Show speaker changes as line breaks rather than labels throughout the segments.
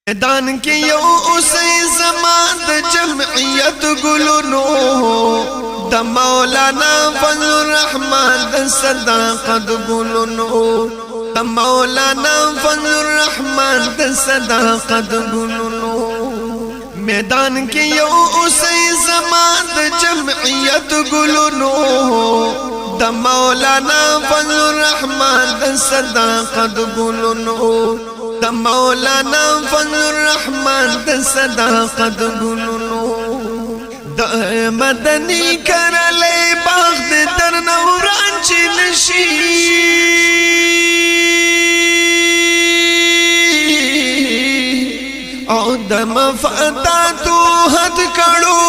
میدان کې یو اوسې زمان د جمعیت ګلونو د مولانا فضل الرحمن د صداقت ګلونو د مولانا فضل الرحمن د صداقت ګلونو میدان کې یو اوسې زمان د جمعیت ګلونو د مولانا فضل الرحمن د صداقت ګلونو د مولانا فضل الرحمن د صداقت ګلونو د مدني کرلې باغ د درنوران چې نشي او د مفاتاتو حد کړو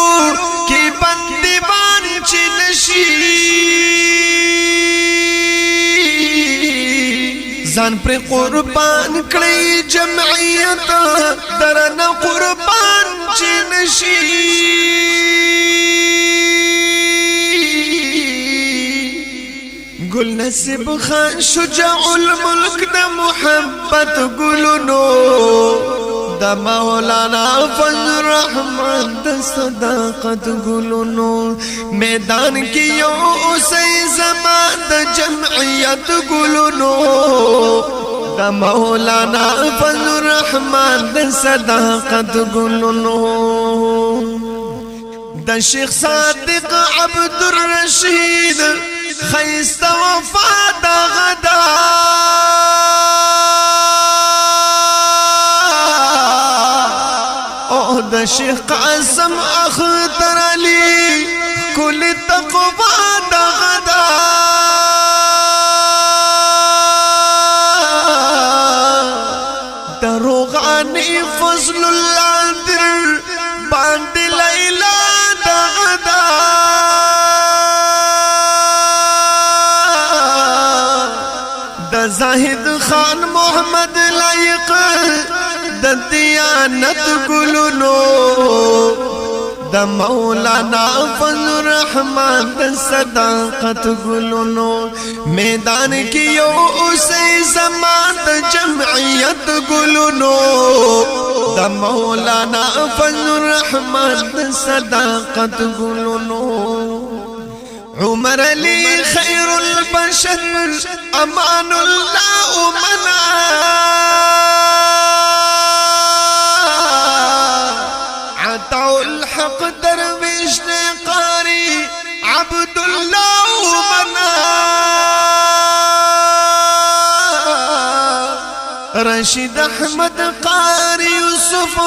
کې بنديبان چې نشي ځان پر قربان کړی جمعیت درنه قربان چې نشي ګل نصیب خان شجاع الملک د محبت ګلونو د مولانا فضل الرحمن د صداقت ګلونو میدان کې یو اوسې زمان د جمعیت ګلونو د مولانا فضل الرحمن د صداقت ګلونو د شیخ صادق عبد الرشید خیست وفا د غدا د شیخ قاسم اختر علی کل تقوا د غدا دروغانی فضل الله در باندې لیلا د غدا د زاهد خان محمد لایق د دیانت ګلونو د مولانا فضل الرحمن د صداقت ګلونو میدان کې یو اوسې زمان د جمعیت ګلونو د مولانا فضل الرحمن د صداقت ګلونو عمر علی خیر البشر امان الله امنا الحق درویش قاری عبد الله منا رشید احمد قاری یوسف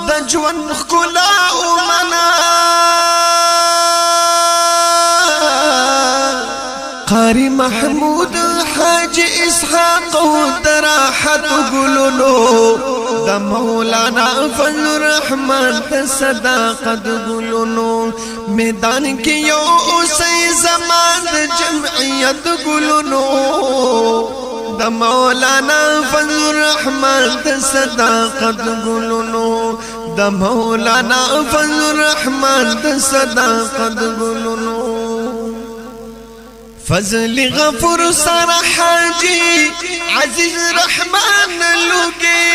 د جوان خلا منا قاری محمود حاج اسحاق دراحت ګلونو د مولانا فضل الرحمن د صداقت ګلونو میدان کې یو اوسې زمان د جمعیت ګلونو د مولانا فضل الرحمن د صداقت ګلونو د مولانا فضل الرحمن د صداقت ګلونو فضل غفور سر حاجی عزیز رحمان لوگی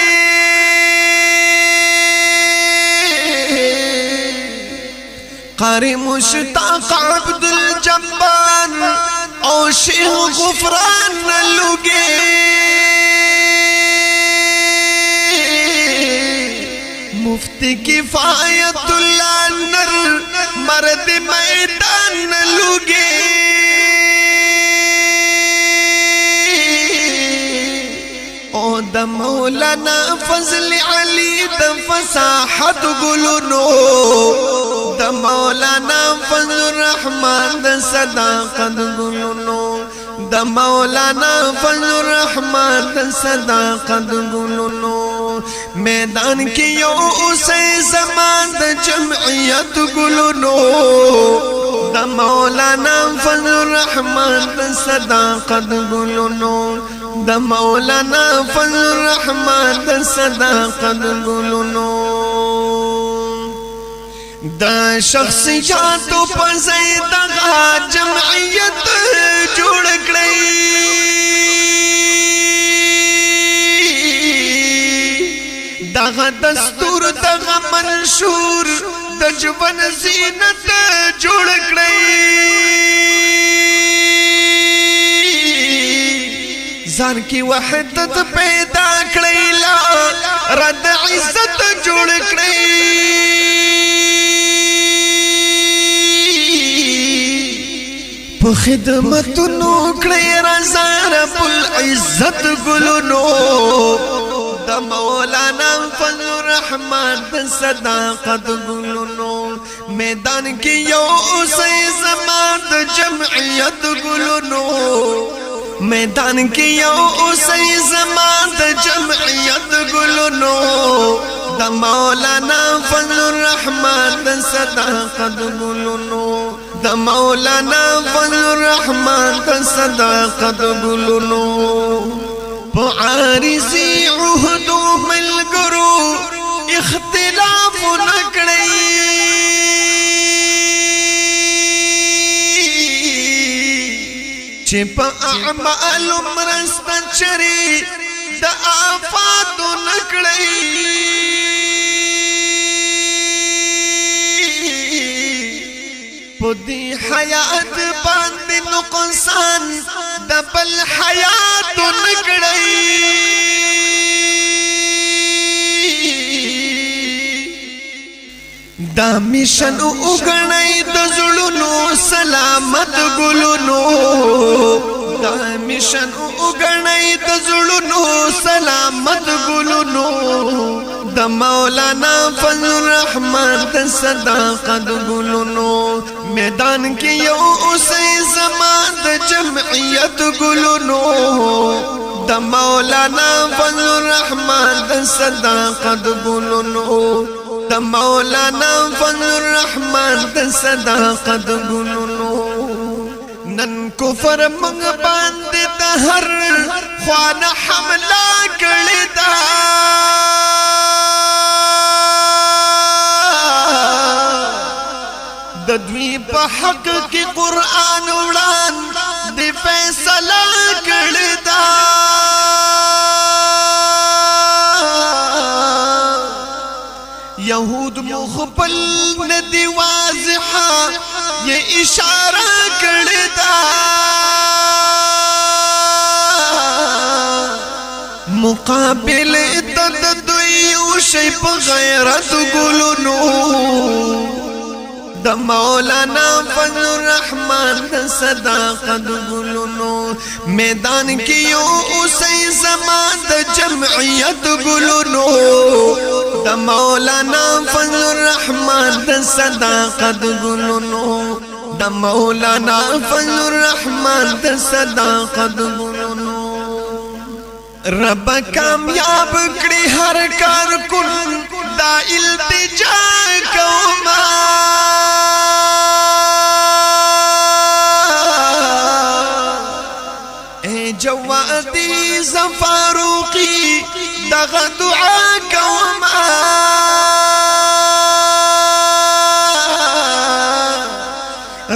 قاری مشتاق عبد الجبار او شیخ غفران لوگی مفتی کفایت اللہ نر مرد میدان لوگی د مولانا فضل علی د فصاحت ګلونو د مولانا فضل الرحمن د صداقت ګلونو د مولانا فضل الرحمن د صداقت ګلونو میدان کې یو اوسې زمان د جمعیت ګلونو د مولانا فضل الرحمن د صداقت ګلونو د مولانا فضل الرحمن د صداقت ګلونو دا شخصیاتو په زید جمعیت جوړ کړی دغه دستور دغه منشور د ژوند زینت جوړ کړی ځان کې وحدت پیدا کړی لا رد عزت جوړ کړی په خدمتونو کړی رضا رب العزت ګلونو د مولانا فضل الرحمن د صداقت ګلونو میدان کې یو اوسې زمان د جمعیت ګلونو میدان کې یو اوسې زمان د جمعیت ګلونو د مولانا فضل الرحمن د صداقت ګلونو د مولانا فضل الرحمن د صداقت ګلونو په عارضی عهدو ملګرو اختلاف نکړی چې په اعمال مرسته چری د آفات نکړی پدی حیات باندې نقصان د بل حیات نکړی دا میشن وګڼی د زړونو سلامت ګلونو دا میشن وګڼی د زړونو سلامت ګلونو د مولانا فضل الرحمن د صداقت ګلونو میدان کې یو اوسې زمان د جمعیت ګلونو د مولانا فضل الرحمن د صداقت ګلونو د مولانا فضل الرحمن د صداقت ګلونو نن کفر منګ باندې د هر خوانه حمله کړی دا د دوی په حق کې قرآن وړاند د فیصله کړی دا یهود مخبل ندی واضحه یہ اشاره کړی دا مقابل د دوی او شی په غیرت ګلونو د مولانا فضل الرحمن د صداقت ګلونو میدان کې یو اوسې زمان د جمعیت ګلونو د مولانا فضل الرحمن د صداقت ګلونو د مولانا فضل الرحمن د صداقت ګلونو رب کامیاب کړي هر کار کن دا التجا کوما جوادی زفاروقی دغه دعا کوما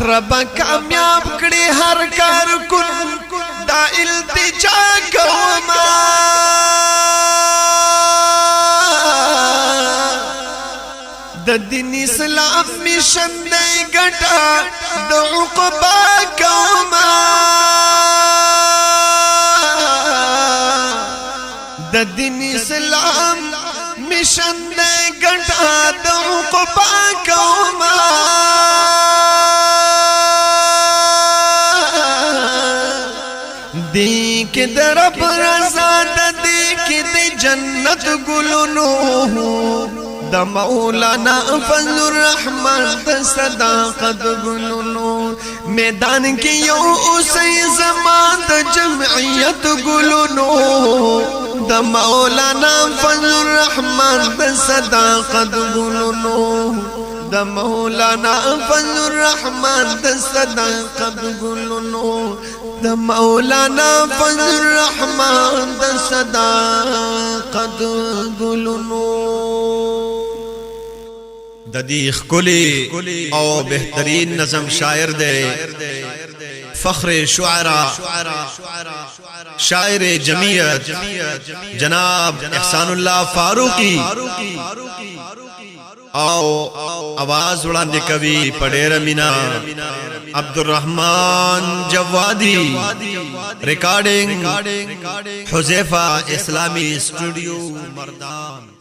رب کامیاب کړي هر کار کن دا التجا کوما د دین اسلام مشن دی ګټه د عقبا کوما د دین اسلام مشن دی ګټه د عقبا کوما دی کې د رب رضا د دی کې د جنت ګلونو د مولانا فضل الرحمن د صداقت ګلونو میدان کې یو اوسې زمان د جمعیت ګلونو د مولانا فضل الرحمن د صداقت ګلونو د مولانا فضل الرحمن د صداقت ګلونو د مولانا فضل الرحمن د صداقت ګلونو د دې خولي او بهترین نظم شاعر دی فخر شعراء شاعر جمعیت جناب احسان اللہ فاروقی او आवाज وړاندې کوي پډېر مینا عبدالرحمن جوادی ریکارډینګ حذیفہ اسلامی اسټوډیو مردان.